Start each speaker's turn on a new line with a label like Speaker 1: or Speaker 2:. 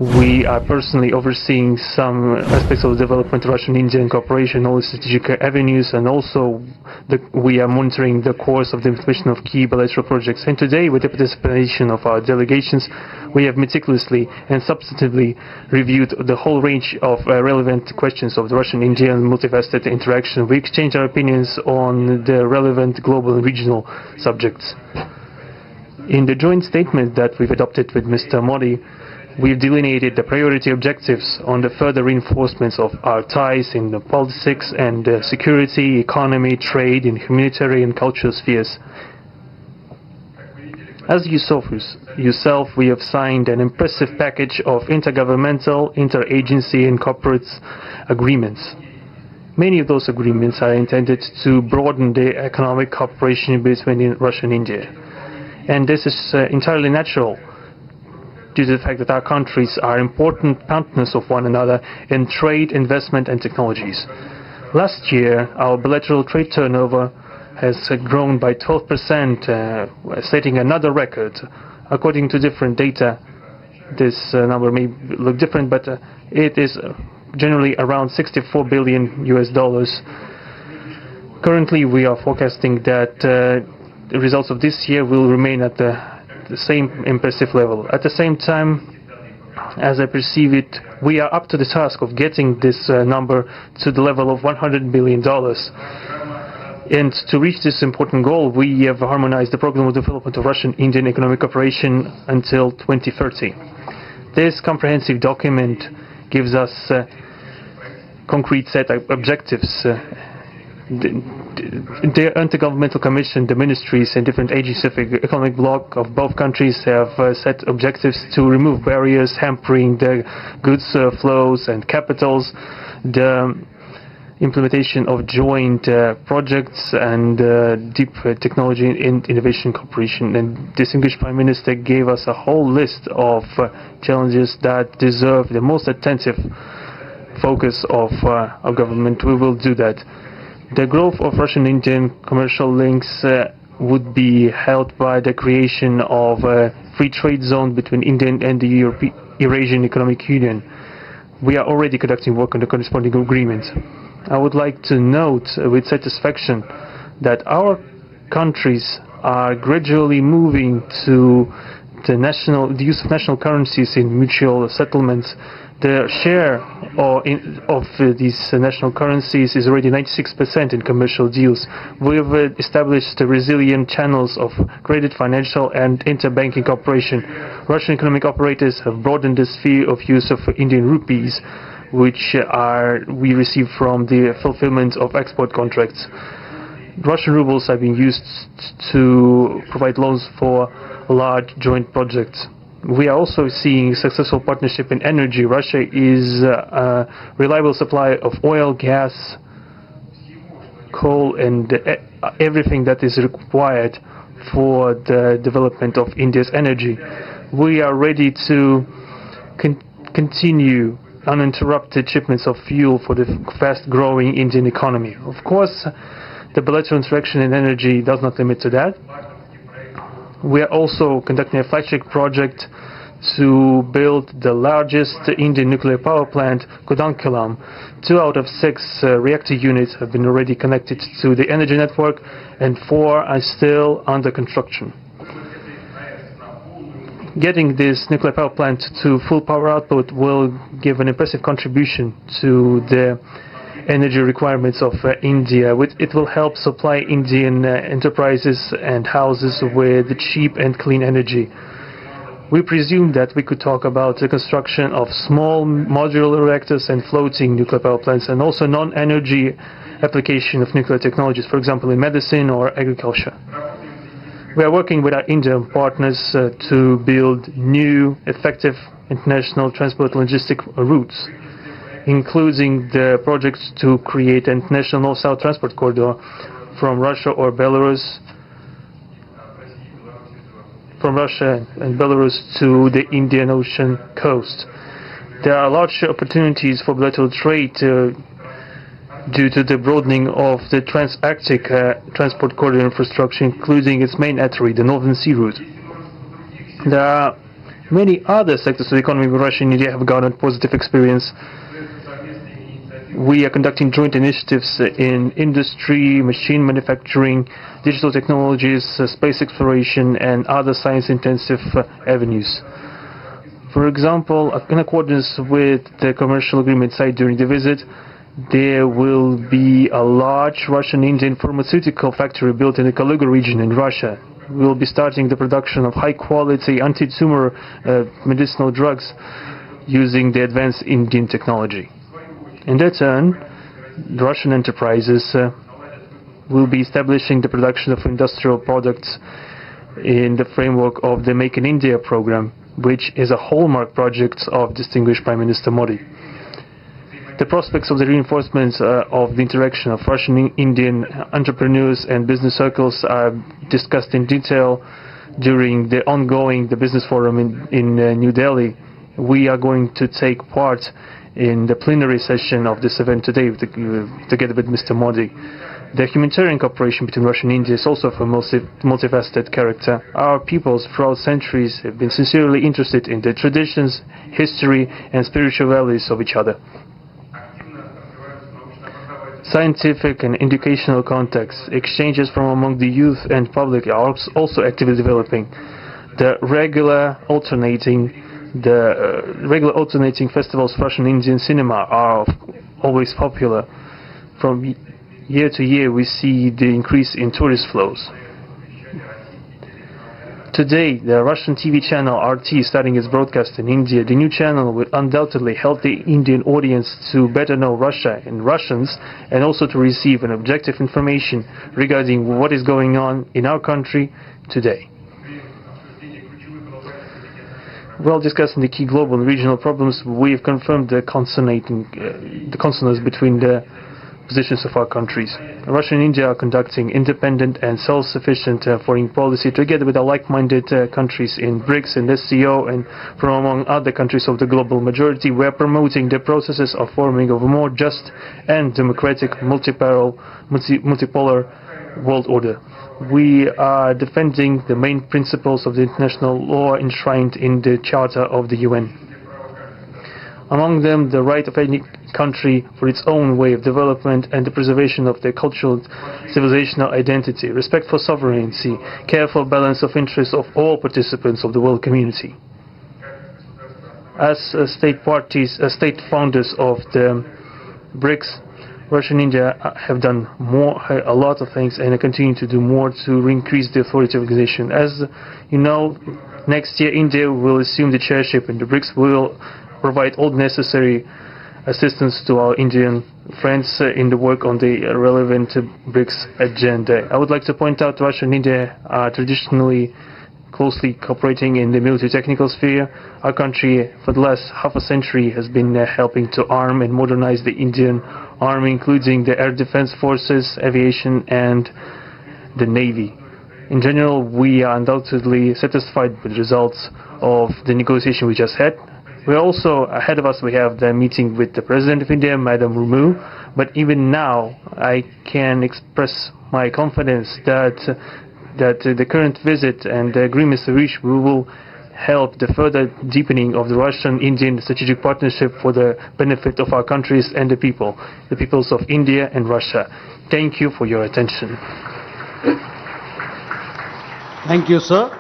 Speaker 1: We are personally overseeing some aspects of the development of Russian-Indian cooperation, all strategic avenues, and also we are monitoring the course of the implementation of key bilateral projects. And today, with the participation of our delegations, we have meticulously and substantively reviewed the whole range of relevant questions of the Russian-Indian multifaceted interaction. We exchange our opinions on the relevant global and regional subjects. In the joint statement that we've adopted with Mr. Modi, we've delineated the priority objectives on the further reinforcements of our ties in the politics and security, economy, trade, and humanitarian cultural spheres. As you saw for yourself, we have signed an impressive package of intergovernmental, interagency, and corporate agreements. Many of those agreements are intended to broaden the economic cooperation between Russia and India. And this is entirely natural, due to the fact that our countries are important partners of one another in trade, investment, and technologies. Last year, our bilateral trade turnover has grown by 12%, setting another record. According to different data, this number may look different, but it is generally around $64 billion. Currently, we are forecasting that the results of this year will remain at the same impressive level. At the same time, as I perceive it, we are up to the task of getting this number to the level of $100 billion. And to reach this important goal, we have harmonized the program of development of Russian-Indian economic cooperation until 2030. This comprehensive document gives us concrete set of objectives. The Intergovernmental Commission, the ministries and different agencies of the economic bloc of both countries have set objectives to remove barriers hampering the goods flows and capitals, the implementation of joint projects and deep technology and innovation cooperation. And distinguished Prime Minister gave us a whole list of challenges that deserve the most attentive focus of our government. We will do that. The growth of Russian-Indian commercial links would be helped by the creation of a free trade zone between India and the Eurasian Economic Union. We are already conducting work on the corresponding agreement. I would like to note with satisfaction that our countries are gradually moving to the use of national currencies in mutual settlements. The share of these national currencies is already 96% in commercial deals. We have established resilient channels of credit, financial, and interbanking cooperation. Russian economic operators have broadened the sphere of use of Indian rupees, which we receive from the fulfillment of export contracts. Russian rubles are being used to provide loans for large joint projects. We are also seeing successful partnership in energy. Russia is a reliable supplier of oil, gas, coal, and everything that is required for the development of India's energy. We are ready to continue uninterrupted shipments of fuel for the fast-growing Indian economy. Of course, the bilateral interaction in energy does not limit to that. We are also conducting a flagship project to build the largest Indian nuclear power plant, Kudankulam. 2 out of 6 reactor units have been already connected to the energy network, and 4 are still under construction. Getting this nuclear power plant to full power output will give an impressive contribution to the energy requirements of India. It will help supply Indian enterprises and houses with cheap and clean energy. We presume that we could talk about the construction of small modular reactors and floating nuclear power plants, and also non-energy application of nuclear technologies, for example in medicine or agriculture. We are working with our Indian partners to build new, effective international transport logistic routes, including the projects to create an international north-south transport corridor from Russia and Belarus to the Indian Ocean coast. There are large opportunities for bilateral trade due to the broadening of the Trans-Arctic transport corridor infrastructure, including its main artery, the Northern Sea Route. There are Many other sectors of the economy with Russia and India have garnered positive experience. We are conducting joint initiatives in industry, machine manufacturing, digital technologies, space exploration, and other science-intensive avenues. For example, in accordance with the commercial agreement signed during the visit, there will be a large Russian-Indian pharmaceutical factory built in the Kaluga region in Russia. We will be starting the production of high-quality anti-tumor medicinal drugs using the advanced Indian technology. In their turn, the Russian enterprises will be establishing the production of industrial products in the framework of the Make in India program, which is a hallmark project of distinguished Prime Minister Modi. The prospects of the reinforcement of the interaction of Russian-Indian entrepreneurs and business circles are discussed in detail during the ongoing Business Forum in New Delhi. We are going to take part in the plenary session of this event today together with Mr. Modi. The humanitarian cooperation between Russia and India is also of a multifaceted character. Our peoples throughout centuries have been sincerely interested in the traditions, history, and spiritual values of each other. Scientific and educational contacts, exchanges from among the youth and public are also actively developing. The regular alternating festivals of Russian Indian cinema are always popular. From year to year we see the increase in tourist flows. Today, the Russian TV channel RT is starting its broadcast in India. The new channel will undoubtedly help the Indian audience to better know Russia and Russians, and also to receive an objective information regarding what is going on in our country today. While discussing the key global and regional problems, we have confirmed the consonance between the positions of our countries. Russia and India are conducting independent and self-sufficient foreign policy together with our like-minded countries in BRICS and SCO, and from among other countries of the global majority. We are promoting the processes of forming of a more just and democratic multipolar world order. We are defending the main principles of the international law enshrined in the Charter of the UN. Among them, the right of any country for its own way of development and the preservation of their cultural civilizational identity, respect for sovereignty, careful balance of interests of all participants of the world community. As state founders of the BRICS, Russia and India have done a lot of things, and continue to do more to increase the authority of the organization. As you know, next year India will assume the chairship, and the BRICS will provide all necessary assistance to our Indian friends in the work on the relevant BRICS agenda. I would like to point out Russia and India are traditionally closely cooperating in the military technical sphere. Our country, for the last half a century, has been helping to arm and modernize the Indian Army, including the air defense forces, aviation, and the Navy. In general, we are undoubtedly satisfied with the results of the negotiation we just had. We are also, ahead of us, we have the meeting with the President of India, Madam Murmu. But even now, I can express my confidence that the current visit and the agreements reached will help the further deepening of the Russian-Indian strategic partnership for the benefit of our countries and the peoples of India and Russia. Thank you for your attention.
Speaker 2: Thank you, sir.